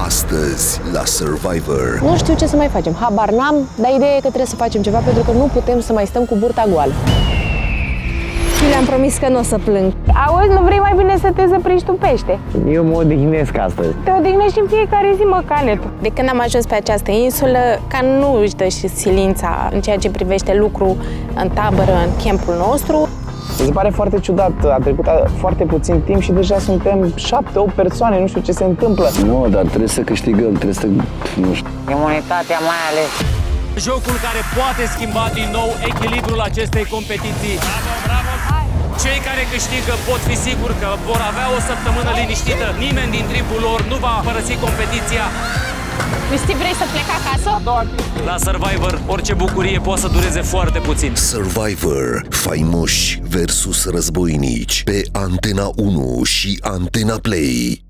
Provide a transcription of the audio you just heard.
Astăzi la Survivor. Nu știu ce să mai facem, habar n-am, dar ideea e că trebuie să facem ceva pentru că nu putem să mai stăm cu burta goală. Și le-am promis că nu o să plâng. Auzi, nu vrei mai bine să te zăpriști tu pește? Eu mă odihnesc astăzi. Te odihnești în fiecare zi, mă, Canetu. De când am ajuns pe această insulă, ca nu își dă și silința în ceea ce privește lucru în tabără, în campul nostru. Mi se pare foarte ciudat, a trecut foarte puțin timp și deja suntem 7-8 persoane, nu știu ce se întâmplă. Nu, dar trebuie să câștigăm, trebuie să, nu știu. Imunitatea mai ales. Jocul care poate schimba din nou echilibrul acestei competiții. Bravo, bravo! Cei care câștigă pot fi siguri că vor avea o săptămână liniștită. Nimeni din tribul lor nu va părăsi competiția. Cristi, vrei să plec acasă? La Survivor, orice bucurie poate să dureze foarte puțin. Survivor, faimoși versus războinici pe Antena 1 și Antena Play.